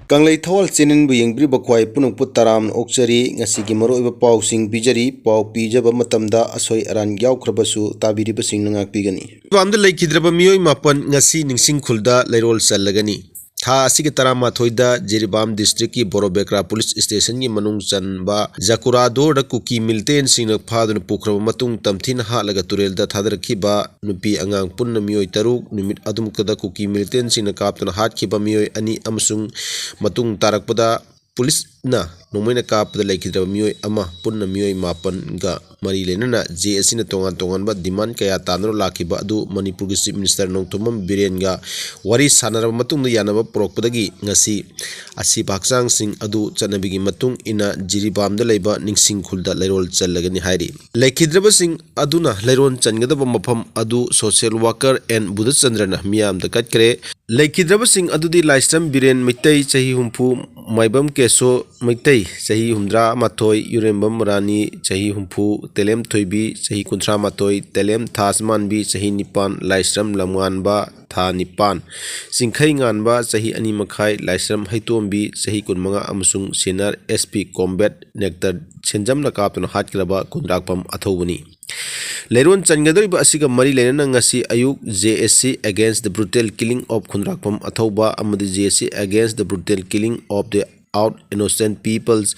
Kanglei Thawal Chinin bu yengri bakwai punung putaram okchari ngasigi maroiba pausing bijari pau pijaba matamda asoi aran yaukhrbasu tabiriba singnangak pigani bamda leikidraba miyoi mapan ngasi ningsing khulda leirol challagani tha asigi tarama thoida Jiribam district ki Borobekra police station ni manung chanba Jakurador da kuki milten singna phadun pukraba matung tamthin halaga turel da thadarkhiba nupi angang punna miyoi taruk numit adum kada kuki milten singna kaptuna hatkhiba miyoi ani amasung matung tarakpada police na nomaina kapda leikidraba miyoi ama punna miyoi mapan ga mari lenana JSC na tongan ba demand kaya tanro lakiba adu Manipur Chief Minister Nongthomam Biren ga wari sanaraba matung da yanaba porokpadagi ngasi asi baksang sing adu chanabigi matung ina Jiribam da leiba ningsing khulda leirol challagani hairi leikidraba sing aduna leiron changadaba mafam adu social worker and Budachandra na miyam da katkre leikidraba sing adudi Laisram Biren Mitai chahi humpu maibam keso Mitai chahi humdra mathoi Yurembam Rani chahi humpu Telem Thoibi chahi kunthra matoi Telem Thasman bi chahi nipan Laisram Lamwan ba tha nipan singkhai ngan ba chahi ani makhai Laisram Haitom bi chahi kunmanga amasung senior SP combat nectar senjam na kaptuna hatkraba kundrakpam athobani Leiron changadoriba asiga mari lenana ngasi ayuk JSC against the brutal killing of Khundrakpam athoba amadi JSC against the brutal killing of the out innocent peoples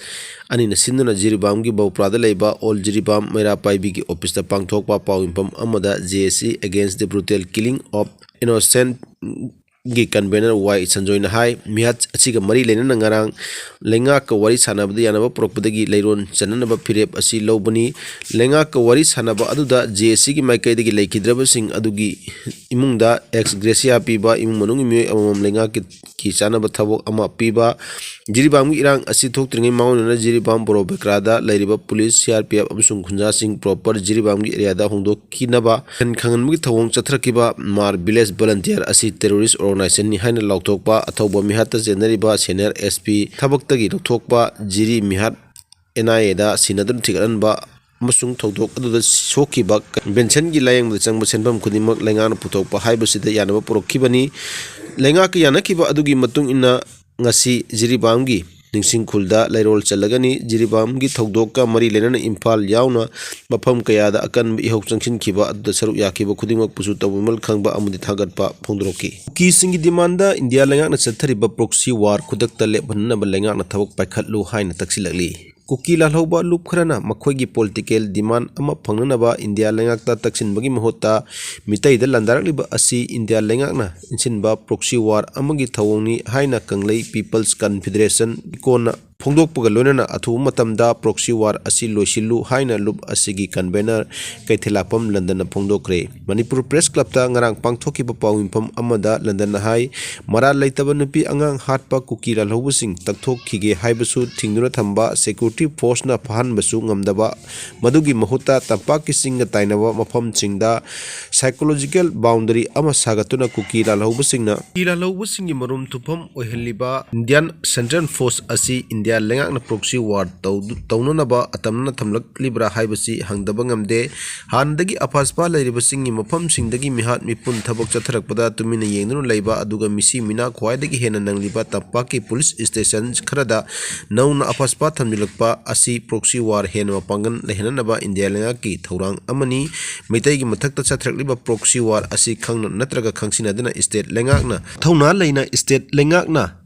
ani na sinduna Jiribam gi bawprada leiba all Jiribam Mera Paibi gi office ta pangthokpa pawimpam amada JSC against the brutal killing of innocent gi convener Y Sanjoy na hai mihat asiga mari lenana ngarang lenga ka wari sanabda yanaba porokpadagi leiron chananaba phirep asi lobani lenga ka wari sanaba aduda JSC gi maikaidagi leikidraba sing adugi imungda ex gracia piba imung manung mi amam lenga ki chanaba thabok ama piba Jiribam gi irang asi thoktriŋei maunana Jiribam Borobekra da leiriba police CRPF amsung khunja sing proper Jiribam gi area da hongdokkinaba khangan gi thawong chathrakiba mar village volunteer asi terrorist organization ni haina lautokpa athoba mihatta jenariba senior SP thabaktagi lautokpa Jiri mihat NIA da sinadun thigaranba amasung thodok aduda sokiba benchen gi layeng da changba senbam khudimak lengana puthokpa haibasida yanaba porokkibani lenga ki yanakiba adugi matung ina ngasi Jiribam gi ningsing khulda leirol challagani Jiribam gi thodokka mari lenana Imphal yauna mafam kayada akan ihok changsin khiba adda saruk yakiba khudimak pusu tawmal khangba amudi thagatpa phongdroki ki singi demanda India lengakna chathariba proxy war khudakta lebhanna lengakna thabok paikhatlu haina taksilakli Kuki lalhoba lup kharana makhoigi political demand ama phangnanaba India lengakta taksinbagi mahota mitai da landarakliba asi India lengakna insinba proxy war amagi thawongni haina Kanglei People's Confederation ikona phongdokpaga loinana athu matamda proxy war asi loisilu haina lup asigi convener kaithelapam London phongdokre Manipur Press Club ta ngarang pangthokiba pawimpham amada London hai mara leitaba nupi angang hatpa kuki lalhobusing takthokkhige haibasu thingduna thamba security force na phahanbasu ngamdaba madugi mahuta tampaki singa tainaba mafam chingda psychological boundary ama sagatuna kuki lalhobusingna lalhobusinggi marum thupam oihaliba Indian Central Force asi India lengakna proxy war taunanaba atamna thamlak libra haibasi hangdaba ngamde handagi apaspa leiriba singi mafam singdagi mihat mipun thabok chatharakpada tumina yengnu leiba aduga misi mina khwaidagi hena nangliba tampaki police station kharada nauna apaspa thamjilakpa asi proxy war hena mapangan lehenanaba India lengaki thorang amani meitaigi mathakta chathrakliba proxy war asi khangna natraga khangsinadana state lengakna thauna leina state lengakna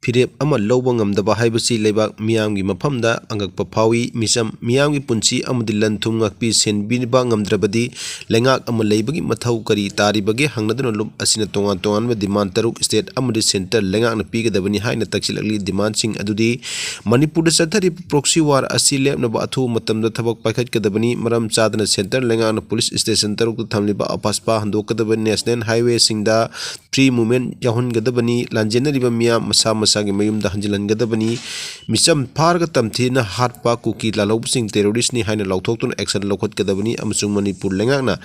Phirep ama loba ngamdaba haibasi leibak miyamgi mafamda angakpa phawi misam miyamgi punchi amudi lanthum ngakpi senbiba ngamdrabadi lengak ama leibagi mathau kari taribagi hangnaduna lup asina tongan demand taruk state amudi center lengakna pigadabani haina taksilakli demand sing adudi Manipur chathari proxy war asi lepnaba athu matamda thabak paikhatkadabani maram chadana center lengakna police station taruk thamliba apaspa handokadabani national highway singda free movement yahungadabani lanjenariba miyam masa sagi mayumda hanjilangadabani misam pharga tamthina hatpa kuki lalobsing terrorist ni haina lauthokton action lokhotkadabani amasung Manipur lengakna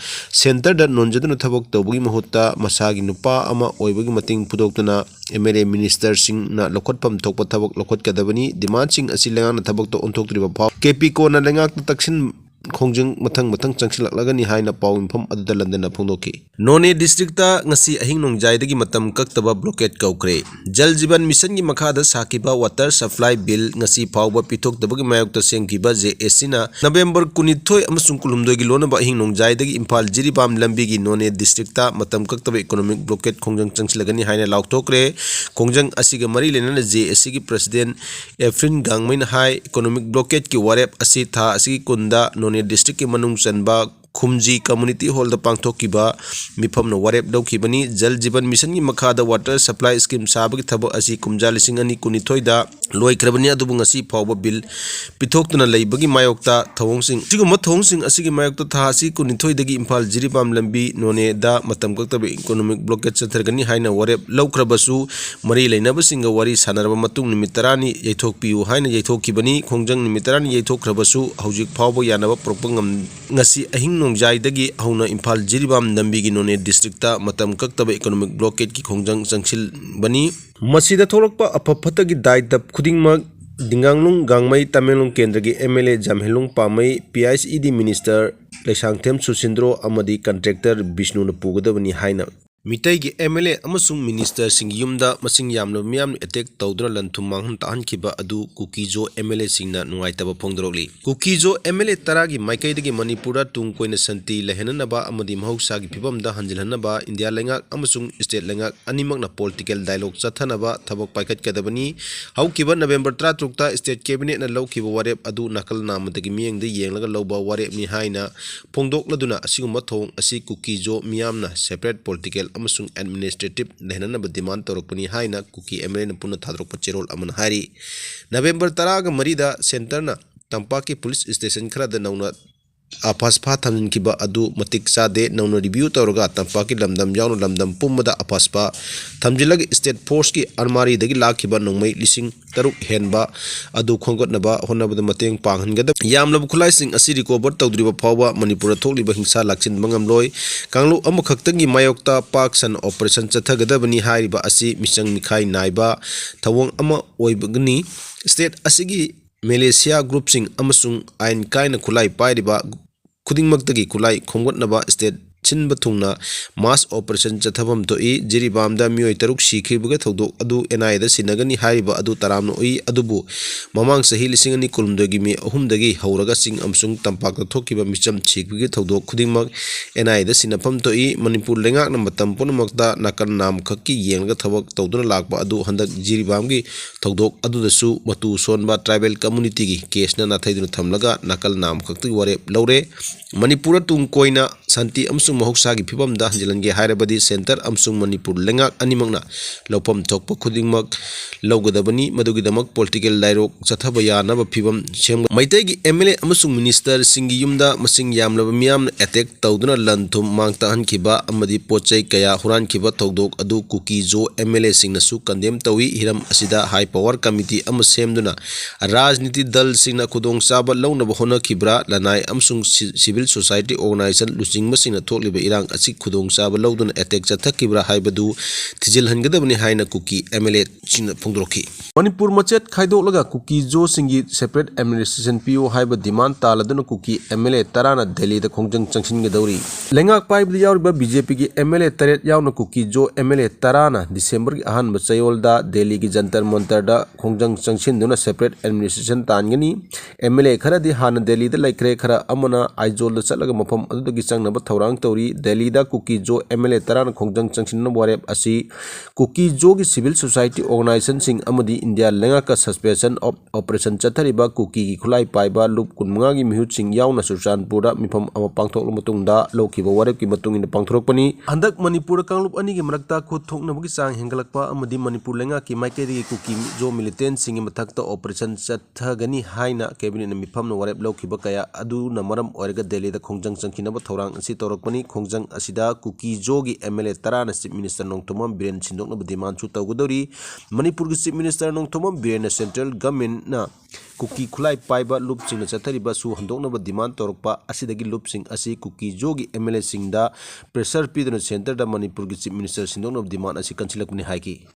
center da nonjaduna thabok tawbugi mahutta masagi nupa ama oibagi mating pudoktuna MLA minister sing na lokhotpam thokpa thabok lokhotkadabani demand sing asi lengakna thabok to onthoktriba KP ko na lengak taksin खोंजंग मथंग चंगसिलक्लगनी हाइना पाउ इंफम अदुदा London फोंदोखी नोने district ngasi ahing nongjai matam kaktaba blockade kaukre jal jiban mission gi makhada sakiba water supply bill ngasi phawba pitok dabagi mayokta sengkiba JSC na November 12 amasung kulumdoi gi lona ba ahing nongjai dagi Imphal Jiribam lambi gi none district ta matam kaktaba economic blockade khongjang changsilagani haina lauktokre khongjang asiga mari lenana JSC gi president Efrin Gangmain hai economic blockade ki warep asi tha asi kunda none district के मनुंग चनबा खुमजी community hall the पांगथोकिबा मिफम न वरेप दौखिबनी जल जीवन mission की मखादा water supply scheme साबगी थबक असि कुमजा लिसिंग अनि कुनिथोय दा लोइख्रबनी अदुबु ngasi फावबा bill पिथोक्तुना लेबगी मायोक्ता थवोंसिंग सिगुम थवोंसिंग असिगी मायोक्ता था असि कुनिथोय दगी इम्फाल जिरिबाम लंबी नोने दा मतम कक्तबे इकोनॉमिक ब्लॉकेज चथरगनी हाइना वरेप लौख्रबसु मरी लेनबसिंग वरी सानरबा मतुंग निमित तरानी यैथोकपियु हाइना यैथोकिबनी खोंजंग निमित तरानी यैथोख्रबसु हौजिक फावबा यानबा प्रोपंगम ngasi ahing nongjai dagi hauna Imphal Jiribam lambi gi none district ta matam kaktaba economic blockade ki khongjang changsil bani masida thorokpa apapata gi daitap khudingmak dinganglung gangmai Tamelung kendra gi MLA Jamhelung Pamai PICED minister Leisangthem Susindro amadi contractor Bishnu na pugadabani haina मिटै की MLA अमसुंग minister सिंग युमदा मसिंग यामनो मियाम attack तौदुना लंथुम मांगहन ताहनखिबा अदु कुकीजो MLA सिंगना नुंगाइतबा फोंदरोगली Kuki-Zo MLA तरा की माइकैदगी मणिपुर तुंग कोइना संति लहननबा अमदि महौसागी फिबमदा हंजिलहनबा इंडिया लेंगाक अमसुंग स्टेट लेंगाक अनिमकना पॉलिटिकल डायलॉग चथनबा थबक पाइखतकदबनी हौकिबा नवंबर 13 ता स्टेट कैबिनेट ना लौकिबा वारेप अदु नकल नामदगी मियंगदे येंगलगा लौबा वारेप नि हाइना फोंदोकलदुना असिगुम थोंग असि कुकीजो मियामना सेपरेट पॉलिटिकल अमसुंग एडमिनिस्ट्रेटिव लेहननब डिमांड तौरपनी हाइना कुकी MLA न पुनः थादरोप चेरोल अमन हारी नवंबर 13 ग मरीदा सेंटर ना तंपा की पुलिस स्टेशन खराद नौना अपासपा थमनखिबा अदु मतिक चादे नौना रिव्यू तौरगा तंपा की लमदम यावनो लमदम पुमदा अपासपा थमजिलग स्टेट फोर्स की अलमारी दगी लाखिबा नोंमै लिसिंग तरुक हेनबा अदु खोंगतनबा होनबद मतेंग पांगहनगद यामलब खुलाइसिंग असि रिकवर तौद्रिबा फावबा मणिपुर थोकलिबा हिंसा लाक्सिन मंगमलोय कांगलु अमखक्तंगी मायोक्ता पाकसन ऑपरेशन चथगदबनी हारिबा असि मिचंग मिखाई नाइबा थवोंग अमा ओइबगनी स्टेट असिगी मलेशिया ग्रुप सिंग अमसुंग आइन कायना खुलाई पाइरिबा खुदिंगमक्तगी खुलाई खोंगतनबा स्टेट छिनब थुंगना मास ऑपरेशन चथबम तो ई जिरिबामदा मियोय तरुक सीखिबगा थौदोक अदु NI दा सिनगनी हारिबा अदु तरामनो ई अदुबु ममांग सही लिसिंग अनि कुलुमदगी मी अहुमदगी हौरगा सिंग अमसुंग तंपाक थोकिबा मिचम छीखबिगे थौदोक खुदिंगमक NI दा सिनफम तो ई मणिपुर लेंगाक नमतम पुनमकता नाकन नाम खक्की येंगगा थबक तौदुना लाकबा अदु हंदक जिरिबामगी थौदोक अदुदसु मतु सोनबा ट्राइबल कम्युनिटी की केसना नाथैदुना थमलगा नाकल नाम खक्ती वारेप लौरे मणिपुर तुंग कोइना शांति अमसुंग महौसागी फिबमदा हंजिलनगे हायरबदी सेंटर अमसुंग मणिपुर लेंगाक अनिमंगना लौफम थोकप खुदिंगमक लौगदबनी मदुगिदमक पॉलिटिकल डायलॉग चथबा यानब फिबम सेम मैतैगी MLA अमसुंग मिनिस्टर सिंगी युमदा मसिंग यामलब मियाम अटैक तौदुना लंथुम मांगता हनखिबा अमदी पोचै कया हुरानखिबा थौदोक अदु कुकीजो MLA सिंगनसु कंडेम तौई हिरम असिदा हाई पावर कमिटी अम सेमदुना राजनीति दल सिंगना खुदोंग चाबा लौनब होनखिब्रा लनाय अमसुंग सिविल सोसाइटी ऑर्गेनाइजेशन लुचिंगबसिंगना थोकलिबा इरांग असि खुदोंग चाबा लौदुना अटैक चथकिब्रा हाइबदु थिजिलहनगदबनि हाइना कुकी MLA सिंगना फोंदरोखि मणिपुर मचेत खाइदोलगा कुकी जो सिंगी सेपरेट एडमिनिस्ट्रेशन पियो हाइबा डिमांड तालदुना कुकी MLA तराना दिल्ली दा खोंजंग चंगसिनगदौरी लेंगाक पाइबदा यावरिबा BJP की MLA तरेत यावना कुकी जो MLA तराना दिसंबर की अहन चयोलदा दिल्ली की जंतर मंतर दा खोंजंग चंगसिनदुना सेपरेट एडमिनिस्ट्रेशन तानगनी MLA खरदी हाना दिल्ली दा लाइक्रे खरा अमना आइजोल दा चलगा मफम अदुदगी चंगनबा थौरांग तौरी दिल्ली दा कुकी जो MLA तराना खोंजंग चंगसिनना वारेप असि कुकी जो की सिविल सोसाइटी ऑर्गेनाइजेशन सिंग अमदी इंडिया लेंगा का सस्पेंशन ऑफ ऑपरेशन चथरिबा कुकी की खुलाई पाइबा लुप कुनमंगा की मिहुत सिंग यावना सुरचानपुरा मिफम अमा पांगथोकल मतुंगदा लौखिबा वारेप की मतुंगिन पांगथोरकपनी हंदक मणिपुर कांगलुप अनि की मरक्ता खुद थोकनबगी चांग हेंगलकपा अमदी मणिपुर लेंगा की माइकेदी कुकी जो मिलिटेंट सिंग मथक्ता ऑपरेशन चथगनी हाइना कैबिनेट मिफम न वारेप लौखिबा कया अदुना मरम ओरगा दिल्ली दा खोंजंग चंगखिनबा थौरांग असि तौरकपनी खोंजंग असिदा कुकी जो की MLA तराना चीफ मिनिस्टर नोंगथोमम बिरेन सिंदोकनबा डिमांड छु तौगदौरी मणिपुर की chief minister Nongthombam Biren central government ना कुकी खुलाई पाइबा लुप सिंग चथरिबा सु हंदोकनबा डिमांड तौरकपा असिदगी लुप सिंग असि कुकी जो की MLA सिंगदा प्रेशर पीदुना सेंटर दा मणिपुर की चीफ मिनिस्टर सिंदोकनबा डिमांड असि कंसिलकपनी हाइकी।